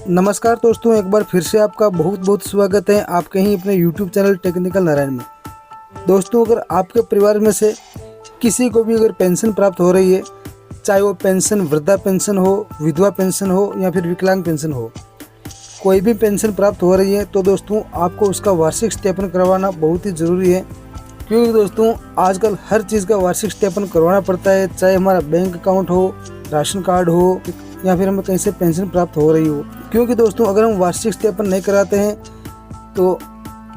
नमस्कार दोस्तों, एक बार फिर से आपका बहुत बहुत स्वागत है आपके ही अपने YouTube चैनल टेक्निकल नारायण में। दोस्तों, अगर आपके परिवार में से किसी को भी अगर पेंशन प्राप्त हो रही है, चाहे वो पेंशन वृद्धा पेंशन हो, विधवा पेंशन हो या फिर विकलांग पेंशन हो, कोई भी पेंशन प्राप्त हो रही है तो दोस्तों आपको उसका वार्षिक सत्यापन करवाना बहुत ही ज़रूरी है। क्योंकि दोस्तों आजकल हर चीज़ का वार्षिक सत्यापन करवाना पड़ता है, चाहे हमारा बैंक अकाउंट हो, राशन कार्ड हो या फिर हमें कहीं से पेंशन प्राप्त हो रही हो। क्योंकि दोस्तों अगर हम वार्षिक सत्यापन नहीं कराते हैं तो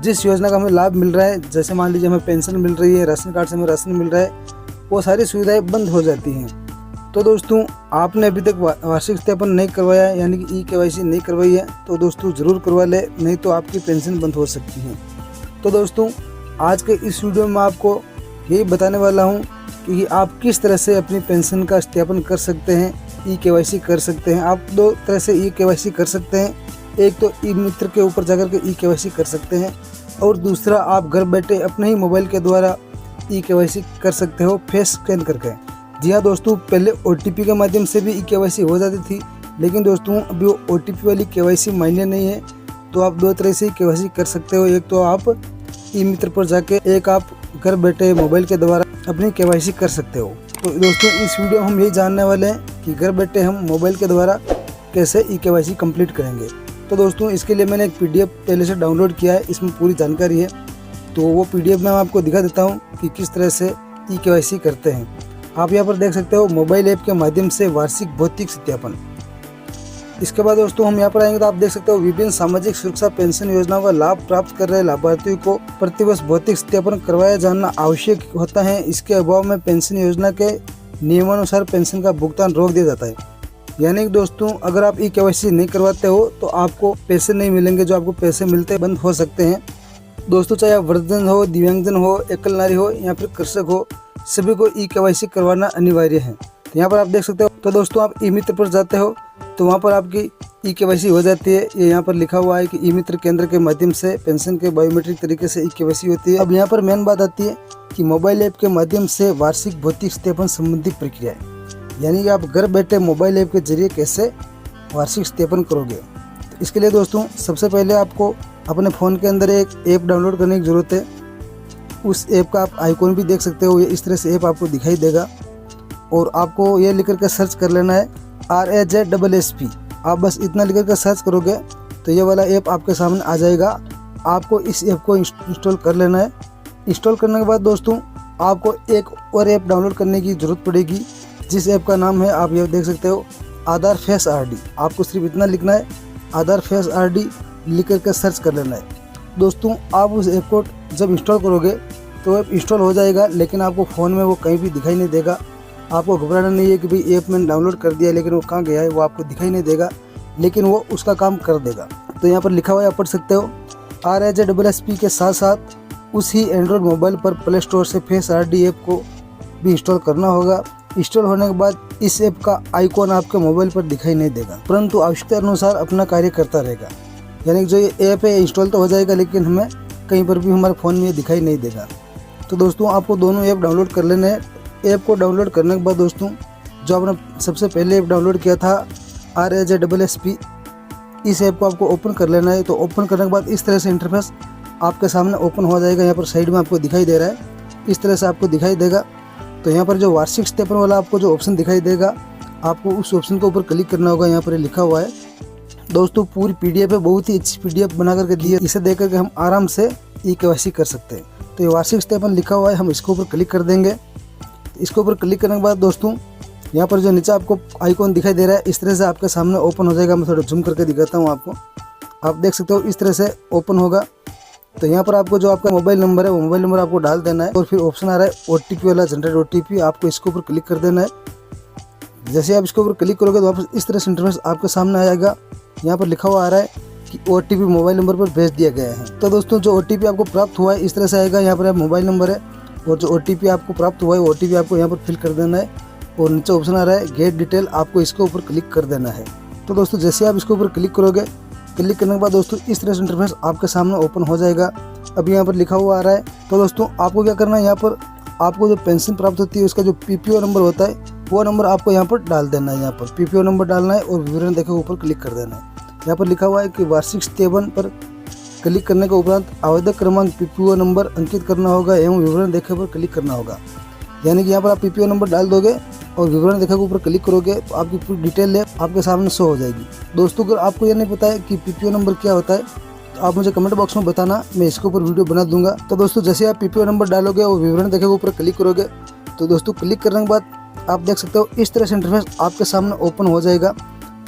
जिस योजना का हमें लाभ मिल रहा है, जैसे मान लीजिए हमें पेंशन मिल रही है, राशन कार्ड से हमें राशन मिल रहा है, वो सारी सुविधाएं बंद हो जाती हैं। तो दोस्तों आपने अभी तक वार्षिक सत्यापन नहीं करवाया है, यानी कि ई-केवाईसी नहीं करवाई है, तो दोस्तों ज़रूर करवा ले, नहीं तो आपकी पेंशन बंद हो सकती है। तो दोस्तों आज के इस वीडियो में आपको यही बताने वाला हूँ कि आप किस तरह से अपनी पेंशन का सत्यापन कर सकते हैं, ई-केवाईसी कर सकते हैं। आप दो तरह से ई-केवाईसी कर सकते हैं, एक तो ई मित्र के ऊपर जाकर के ई-केवाईसी कर सकते हैं और दूसरा आप घर बैठे अपने ही मोबाइल के द्वारा ई-केवाईसी कर सकते हो फेस स्कैन करके। जी हाँ दोस्तों, पहले OTP के माध्यम से भी ई-केवाईसी हो जाती थी, लेकिन दोस्तों अभी वो OTP वाली केवाईसी मान्य नहीं है। तो आप दो तरह से केवाईसी कर सकते हो, एक तो आप ई मित्र पर जाके, एक आप घर बैठे मोबाइल के द्वारा अपनी केवाईसी कर सकते हो। तो दोस्तों इस वीडियो में हम यही जानने वाले हैं कि घर बैठे हम मोबाइल के द्वारा कैसे ई-केवाईसी कंप्लीट करेंगे। तो दोस्तों इसके लिए मैंने एक PDF पहले से डाउनलोड किया है, इसमें पूरी जानकारी है। तो वो PDF मैं आपको दिखा देता हूँ कि किस तरह से ई-केवाईसी करते हैं। आप यहाँ पर देख सकते हो मोबाइल ऐप के माध्यम से वार्षिक भौतिक सत्यापन। इसके बाद दोस्तों हम यहाँ पर आएंगे तो आप देख सकते हो विभिन्न सामाजिक सुरक्षा पेंशन योजनाओं का लाभ प्राप्त कर रहे लाभार्थियों को प्रतिवर्ष भौतिक सत्यापन करवाया जाना आवश्यक होता है। इसके अभाव में पेंशन योजना के नियमानुसार पेंशन का भुगतान रोक दिया जाता है। यानी कि दोस्तों अगर आप ई-केवाईसी नहीं करवाते हो तो आपको पैसे नहीं मिलेंगे, जो आपको पैसे मिलते बंद हो सकते हैं। दोस्तों चाहे आप वृद्धजन हो, दिव्यांगजन हो, एकल नारी हो या फिर कृषक हो, सभी को ई-केवाईसी करवाना अनिवार्य है। तो यहाँ पर आप देख सकते हो। तो दोस्तों आप ई मित्र पर जाते हो तो वहाँ पर आपकी ई-केवाईसी हो जाती है। ये यहाँ पर लिखा हुआ है कि ई मित्र केंद्र के माध्यम से पेंशन के बायोमेट्रिक तरीके से ई-केवाईसी होती है। अब यहाँ पर मेन बात आती है कि मोबाइल ऐप के माध्यम से वार्षिक भौतिक सत्यापन संबंधी प्रक्रिया है, यानी कि आप घर बैठे मोबाइल ऐप के जरिए कैसे वार्षिक सत्यापन करोगे। तो इसके लिए दोस्तों सबसे पहले आपको अपने फ़ोन के अंदर एक ऐप डाउनलोड करने की ज़रूरत है। उस ऐप का आप आइकॉन भी देख सकते हो, ये इस तरह से ऐप आपको दिखाई देगा और आपको ये लिख करके सर्च कर लेना है RAJSSP। आप बस इतना लिख करके सर्च करोगे तो ये वाला ऐप आपके सामने आ जाएगा। आपको इस ऐप को इंस्टॉल कर लेना है। इंस्टॉल करने के बाद दोस्तों आपको एक और ऐप डाउनलोड करने की ज़रूरत पड़ेगी, जिस ऐप का नाम है, आप ये देख सकते हो, आधार फेस RD। आपको सिर्फ इतना लिखना है, आधार फेस RD लिख करके सर्च कर लेना है। दोस्तों आप उस ऐप को जब इंस्टॉल करोगे तो ऐप इंस्टॉल हो जाएगा, लेकिन आपको फ़ोन में वो कहीं भी दिखाई नहीं देगा। आपको घबराना नहीं है कि भाई ऐप मैंने डाउनलोड कर दिया लेकिन वो कहाँ गया है, वो आपको दिखाई नहीं देगा, लेकिन वो उसका काम कर देगा। तो यहाँ पर लिखा हुआ है, आप पढ़ सकते हो, RAJSSP के साथ साथ उसी एंड्रॉयड मोबाइल पर प्ले स्टोर से फेस RD ऐप को भी इंस्टॉल करना होगा। इंस्टॉल होने के बाद इस ऐप का आइकॉन आपके मोबाइल पर दिखाई नहीं देगा, परंतु आवश्यकता अनुसार अपना कार्य करता रहेगा। यानी कि जो ये ऐप है इंस्टॉल तो हो जाएगा, लेकिन हमें कहीं पर भी हमारे फ़ोन में ये दिखाई नहीं देगा। तो दोस्तों आपको दोनों ऐप डाउनलोड कर लेने हैं। ऐप को डाउनलोड करने के बाद दोस्तों जो आपने सबसे पहले ऐप डाउनलोड किया था RAJSSP, इस ऐप को आपको ओपन कर लेना है। तो ओपन करने के बाद इस तरह से इंटरफेस आपके सामने ओपन हो जाएगा। यहाँ पर साइड में आपको दिखाई दे रहा है, इस तरह से आपको दिखाई देगा। तो यहाँ पर जो वार्षिक सत्यापन वाला आपको जो ऑप्शन दिखाई देगा, आपको उस ऑप्शन के ऊपर क्लिक करना होगा। यहाँ पर लिखा हुआ है दोस्तों, पूरी PDF है, बहुत ही अच्छी PDF बना करके दी है। इसे देख करके हम आराम से ई-केवाईसी कर सकते हैं। तो ये वार्षिक सत्यापन लिखा हुआ है, हम इसके ऊपर क्लिक कर देंगे। इसके ऊपर क्लिक करने के बाद दोस्तों यहाँ पर जो नीचे आपको आइकॉन दिखाई दे रहा है, इस तरह से आपके सामने ओपन हो जाएगा। मैं थोड़ा जूम करके दिखाता हूँ आपको, आप देख सकते हो इस तरह से ओपन होगा। तो यहाँ पर आपको जो आपका मोबाइल नंबर है, वो मोबाइल नंबर आपको डाल देना है और फिर ऑप्शन आ रहा है OTP वाला, जनरेट OTP। आपको इसके ऊपर क्लिक कर देना है। जैसे आप इसके ऊपर क्लिक करोगे तो वापस इस तरह से इंटरफेस आपके सामने आ जाएगा। यहाँ पर लिखा हुआ आ रहा है कि OTP मोबाइल नंबर पर भेज दिया गया है। तो दोस्तों जो OTP आपको प्राप्त हुआ है इस तरह से आएगा। यहाँ पर मोबाइल नंबर है और जो OTP आपको प्राप्त हुआ है OTP आपको यहाँ पर फिल कर देना है और नीचे ऑप्शन आ रहा है गेट डिटेल, आपको इसके ऊपर क्लिक कर देना है। तो दोस्तों जैसे आप इसके ऊपर क्लिक करोगे, क्लिक करने के बाद दोस्तों इस तरह से इंटरफेस आपके सामने ओपन हो जाएगा। अभी यहाँ पर लिखा हुआ आ रहा है। तो दोस्तों आपको क्या करना है, यहाँ पर आपको जो पेंशन प्राप्त होती है उसका जो PPO नंबर होता है वो नंबर आपको यहाँ पर डाल देना है। यहाँ पर PPO नंबर डालना है और विवरण देखे ऊपर क्लिक कर देना है। यहाँ पर लिखा हुआ है कि वार्षिक सत्यापन पर क्लिक करने के उपरांत आवेदक क्रमांक पीपीओ नंबर अंकित करना होगा एवं विवरण देखे पर क्लिक करना होगा। यानी कि यहाँ पर आप पीपीओ नंबर डाल दोगे और विवरण देखे के ऊपर क्लिक करोगे तो आपकी पूरी डिटेल है आपके सामने शो हो जाएगी। दोस्तों अगर आपको ये नहीं पता है कि पीपीओ नंबर क्या होता है तो आप मुझे कमेंट बॉक्स में बताना, मैं इसके ऊपर वीडियो बना दूंगा। तो दोस्तों जैसे आप पीपीओ नंबर डालोगे और विवरण देखे के ऊपर क्लिक करोगे तो दोस्तों क्लिक करने के बाद आप देख सकते हो इस तरह से इंटरफेस आपके सामने ओपन हो जाएगा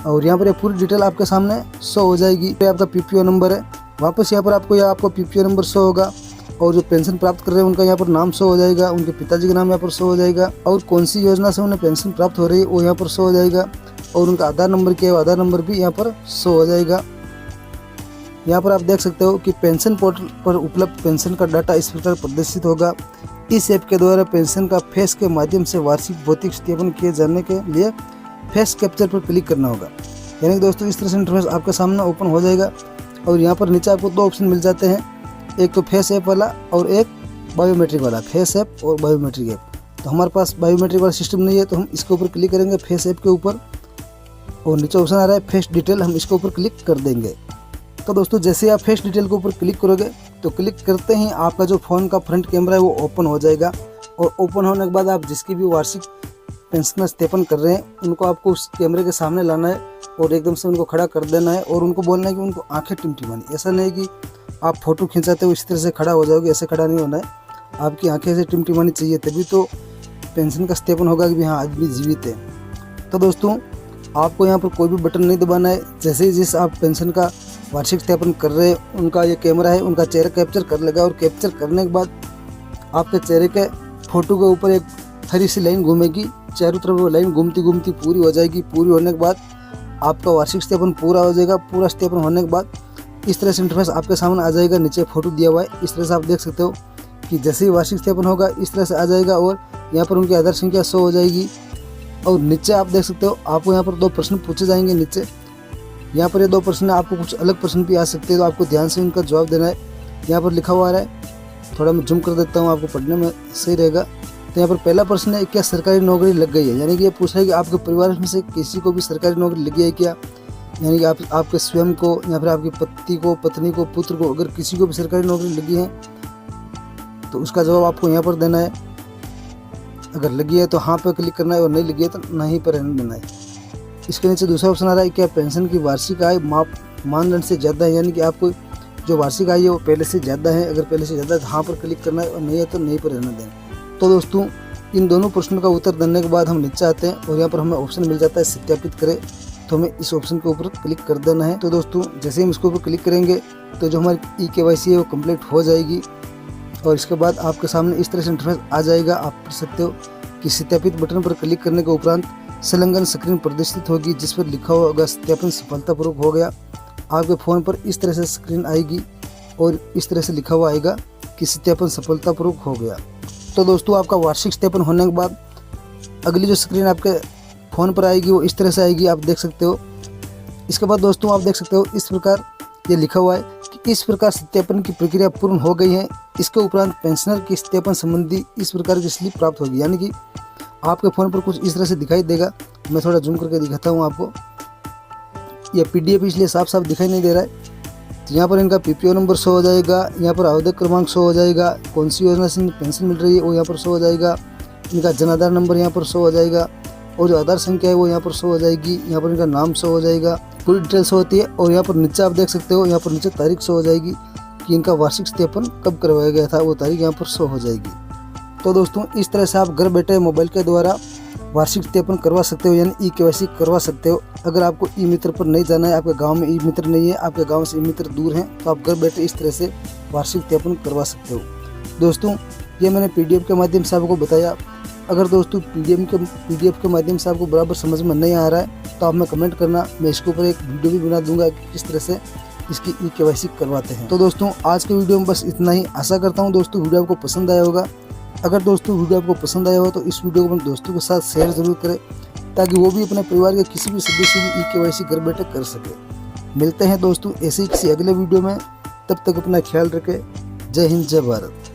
और यहाँ पर पूरी डिटेल आपके सामने शो हो जाएगी। ये आपका पीपीओ नंबर है, वापस यहाँ पर आपको पीपीओ नंबर शो होगा और जो पेंशन प्राप्त कर रहे हैं उनका यहाँ पर नाम शो हो जाएगा, उनके पिताजी का नाम यहाँ पर शो हो जाएगा और कौन सी योजना से उन्हें पेंशन प्राप्त हो रही है वो यहाँ पर शो हो जाएगा और उनका आधार नंबर क्या है, आधार नंबर भी यहाँ पर शो हो जाएगा। यहाँ पर आप देख सकते हो कि पेंशन पोर्टल पर उपलब्ध पेंशन का डाटा इस प्रकार प्रदर्शित होगा। इस ऐप के द्वारा पेंशन का फेस के माध्यम से वार्षिक भौतिक सत्यापन किए जाने के लिए फेस कैप्चर पर क्लिक करना होगा। यानी कि दोस्तों इस तरह से इंटरफेस आपके सामने ओपन हो जाएगा और यहाँ पर नीचे आपको 2 ऑप्शन मिल जाते हैं, एक तो फेस ऐप वाला और एक बायोमेट्रिक वाला। फेस ऐप और बायोमेट्रिक ऐप, तो हमारे पास बायोमेट्रिक वाला सिस्टम नहीं है तो हम इसके ऊपर क्लिक करेंगे फेस ऐप के ऊपर और नीचे ऑप्शन आ रहा है फेस डिटेल, हम इसके ऊपर क्लिक कर देंगे। तो दोस्तों जैसे आप फेस डिटेल के ऊपर क्लिक करोगे तो क्लिक करते ही आपका जो फ़ोन का फ्रंट कैमरा है वो ओपन हो जाएगा और ओपन होने के बाद आप जिसकी भी वार्षिक पेंशन सत्यापन कर रहे हैं उनको आपको उस कैमरे के सामने लाना है और एकदम से उनको खड़ा कर देना है और उनको बोलना है कि उनको आंखें टिमटिमानी। ऐसा नहीं कि आप फोटो खिंचाते हो इस तरह से खड़ा हो जाओगे, ऐसे खड़ा नहीं होना है, आपकी आंखें ऐसे टिमटिमानी चाहिए, तभी तो पेंशन का सत्यापन होगा कि हाँ आदमी जीवित है। तो दोस्तों आपको यहाँ पर कोई भी बटन नहीं दबाना है, जैसे ही जिस आप पेंशन का वार्षिक सत्यापन कर रहे हैं उनका ये कैमरा है उनका चेहरा कैप्चर कर लेगा और कैप्चर करने के बाद आपके चेहरे के फोटो के ऊपर एक हरी सी लाइन घूमेगी, चारों तरफ वो लाइन घूमती घूमती पूरी हो जाएगी। पूरी होने के बाद आपका वार्षिक सत्यापन पूरा हो जाएगा। पूरा सत्यापन होने के बाद इस तरह से इंटरफेस आपके सामने आ जाएगा, नीचे फोटो दिया हुआ है, इस तरह से आप देख सकते हो कि जैसे ही वार्षिक सत्यापन होगा इस तरह से आ जाएगा और यहाँ पर उनकी आधार संख्या शो हो जाएगी। और नीचे आप देख सकते हो आपको यहाँ पर 2 प्रश्न पूछे जाएंगे। नीचे यहाँ पर ये 2 प्रश्न आपको कुछ अलग प्रश्न भी आ सकते हैं तो आपको ध्यान से उनका जवाब देना है। यहाँ पर लिखा हुआ है, थोड़ा मैं जूम कर देता हूँ आपको पढ़ने में सही रहेगा। तो यहाँ पर पहला प्रश्न है क्या सरकारी नौकरी लग गई है, यानी कि ये पूछ रहा है कि आपके परिवार में से किसी को भी सरकारी नौकरी लगी है क्या, यानी कि आपके स्वयं को या फिर आपके पति को, पत्नी को, पुत्र को, अगर किसी को भी सरकारी नौकरी लगी है तो उसका जवाब आपको यहाँ पर देना है। अगर लगी है तो हाँ पे क्लिक करना है और नहीं लगी है तो नहीं पर रहने देना है। इसके नीचे दूसरा ऑप्शन आ रहा है क्या पेंशन की वार्षिक आय मानदंड से ज़्यादा है, यानी कि आपको जो वार्षिक आय है वो पहले से ज़्यादा है, अगर पहले से ज़्यादा है तो हाँ पर क्लिक करना है और नहीं है तो नहीं पर रहने देना। तो दोस्तों इन दोनों प्रश्नों का उत्तर देने के बाद हम नीचे आते हैं और यहाँ पर हमें ऑप्शन मिल जाता है सत्यापित करें, तो हमें इस ऑप्शन के ऊपर क्लिक कर देना है। तो दोस्तों जैसे हम इसके ऊपर क्लिक करेंगे तो जो हमारी KYC है वो कंप्लीट हो जाएगी और इसके बाद आपके सामने इस तरह से इंटरफेस आ जाएगा। आप कर सकते हो कि सत्यापित बटन पर क्लिक करने के उपरांत संलग्न स्क्रीन प्रदर्शित होगी जिस पर लिखा होगा सत्यापन सफलतापूर्वक हो गया। आपके फ़ोन पर इस तरह से स्क्रीन आएगी और इस तरह से लिखा हुआ आएगा कि सत्यापन सफलतापूर्वक हो गया। तो दोस्तों आपका वार्षिक सत्यापन होने के बाद अगली जो स्क्रीन आपके फ़ोन पर आएगी वो इस तरह से आएगी, आप देख सकते हो। इसके बाद दोस्तों आप देख सकते हो इस प्रकार ये लिखा हुआ है कि इस प्रकार सत्यापन की प्रक्रिया पूर्ण हो गई है। इसके उपरांत पेंशनर की सत्यापन संबंधी इस प्रकार की स्लिप प्राप्त होगी, यानी कि आपके फ़ोन पर कुछ इस तरह से दिखाई देगा। मैं थोड़ा जूम करके दिखाता हूँ आपको, यह PDF इसलिए साफ साफ दिखाई नहीं दे रहा है। तो यहाँ पर इनका PPO नंबर शो हो जाएगा, यहाँ पर आवेदक क्रमांक शो हो जाएगा, कौन सी योजना से पेंशन मिल रही है वो यहाँ पर शो हो जाएगा, इनका जन आधार नंबर यहाँ पर शो हो जाएगा और जो आधार संख्या है वो यहाँ पर शो हो जाएगी, यहाँ पर इनका नाम शो हो जाएगा, पूरी डिटेल्स होती है। और यहाँ पर नीचे आप देख सकते हो, यहाँ पर नीचे तारीख शो हो जाएगी कि इनका वार्षिक सत्यापन कब करवाया गया था, वो तारीख यहाँ पर शो हो जाएगी। तो दोस्तों इस तरह से आप घर बैठे मोबाइल के द्वारा वार्षिक सत्यापन करवा सकते हो, यानी KYC करवा सकते हो। अगर आपको ई-मित्र पर नहीं जाना है, आपके गांव में ई-मित्र नहीं है, आपके गांव से ई-मित्र दूर हैं, तो आप घर बैठे इस तरह से वार्षिक सत्यापन करवा सकते हो। दोस्तों ये मैंने PDF के माध्यम से आपको बताया। अगर दोस्तों PDF के माध्यम से आपको बराबर समझ में नहीं आ रहा है तो आप में कमेंट करना, मैं इसके ऊपर एक वीडियो भी बना दूंगा कि किस तरह से इसकी KYC करवाते हैं। तो दोस्तों आज के वीडियो में बस इतना ही। आशा करता हूँ दोस्तों वीडियो आपको पसंद आया होगा। अगर दोस्तों वीडियो आपको पसंद आया हो तो इस वीडियो को अपने दोस्तों के साथ शेयर ज़रूर करें ताकि वो भी अपने परिवार के किसी भी सदस्य की KYC घर बैठे कर सके। मिलते हैं दोस्तों ऐसे ही किसी अगले वीडियो में, तब तक अपना ख्याल रखें। जय हिंद, जय भारत।